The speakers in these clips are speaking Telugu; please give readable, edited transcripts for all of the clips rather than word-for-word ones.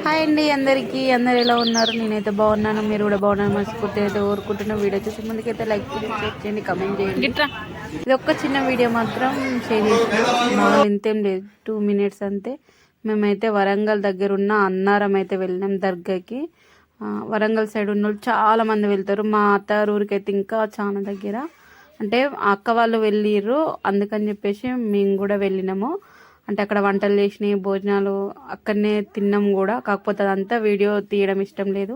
హాయ్ అండి అందరికీ, అందరు ఎలా ఉన్నారు? నేనైతే బాగున్నాను, మీరు కూడా బాగున్నాను మనస్ఫూర్తిగా అయితే కోరుకుంటున్న. వీడియో వచ్చేసి ముందుకైతే లైక్ చేయండి, షేర్ చేయండి, కమెంట్ చేయండి. ఇది ఒక్క చిన్న వీడియో మాత్రం షేర్ చేసిన మామూలు ఇంతేం లేదు, 2 minutes అంతే. మేమైతే వరంగల్ దగ్గర ఉన్న అన్నారం అయితే వెళ్ళినాం దర్గాకి. వరంగల్ సైడ్ ఉన్న వాళ్ళు చాలా మంది వెళ్తారు. మా అత్తారు ఊరికి అయితే ఇంకా చాలా దగ్గర, అంటే అక్క వాళ్ళు వెళ్ళిర్రు, అందుకని చెప్పేసి మేము కూడా వెళ్ళినాము. అంటే అక్కడ వంటలు చేసినాయి, భోజనాలు అక్కడనే తిన్నాం కూడా. కాకపోతే అదంతా వీడియో తీయడం ఇష్టం లేదు,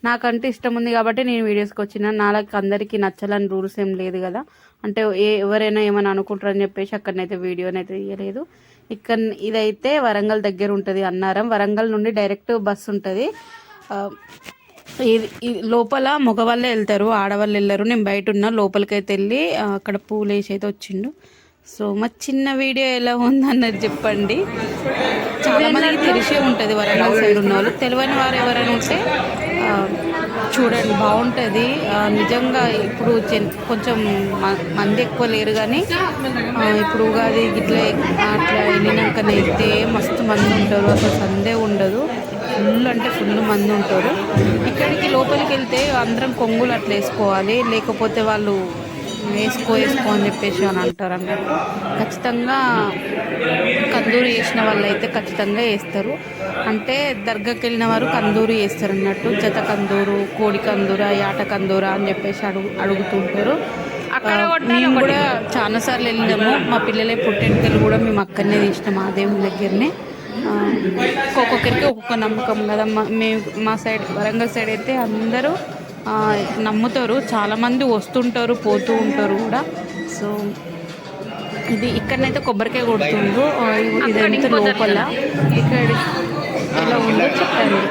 నాకంటే ఇష్టం ఉంది కాబట్టి నేను వీడియోస్కి వచ్చిన. నాలకు అందరికీ నచ్చాలని రూల్స్ ఏం లేదు కదా, అంటే ఎవరైనా ఏమైనా అనుకుంటారని చెప్పేసి అక్కడనైతే వీడియోనైతే తీయలేదు. ఇక్కడ ఇదైతే వరంగల్ దగ్గర ఉంటుంది అన్నారం. వరంగల్ నుండి డైరెక్ట్ బస్సు ఉంటుంది. ఇది లోపల మగవాళ్ళే వెళ్తారు, ఆడవాళ్ళు వెళ్ళరు. నేను బయట ఉన్న లోపలికైతే వెళ్ళి అక్కడ పూలు వేసి అయితే వచ్చిండు. సో మా చిన్న వీడియో ఎలా ఉందన్నది చెప్పండి. చాలా మందికి తెలిసే ఉంటుంది వరంగల్ సైడ్ ఉన్న వాళ్ళు. తెలియని వారు ఎవరైనా ఉంటే చూడండి, బాగుంటుంది నిజంగా. ఇప్పుడు కొంచెం మంది ఎక్కువ లేరు, కానీ ఇప్పుడు ఉగాది గిట్ల అట్లా వెళ్ళినాకనైతే మస్తు మంది ఉంటారు, అసలు సందే ఉండదు. ఫుల్ అంటే ఫుల్ మంది ఉంటారు. ఇక్కడికి లోపలికి వెళ్తే అందరం కొంగులు అట్లా వేసుకోవాలి, లేకపోతే వాళ్ళు వేసుకో అని చెప్పేసి అని అంటారు అన్నట్టు. ఖచ్చితంగా కందూరు వేసిన వాళ్ళు అయితే ఖచ్చితంగా వేస్తారు. అంటే దర్గాకి వెళ్ళిన వారు కందూరు వేస్తారు అన్నట్టు. జత కందూరు, కోడి కందూర, యాట కందూర అని చెప్పేసి అడుగుతుంటారు. మేము కూడా చాలాసార్లు వెళ్ళినాము. మా పిల్లలే పుట్టెంటికలు కూడా మేము అక్కడనే తీసినాము, ఆ దేవుని దగ్గరనే. ఒక్కొక్కరికి ఒక్కొక్క నమ్మకం కదా. మా సైడ్ వరంగల్ సైడ్ అయితే అందరూ నమ్ముతారు, చాలామంది వస్తుంటారు, పోతూ ఉంటారు కూడా. సో ఇది ఇక్కడనైతే కొబ్బరికాయ కొడుతుండ్రు. ఇదంతా లోపల. ఇక్కడ ఎలా ఉందో చెప్పండి.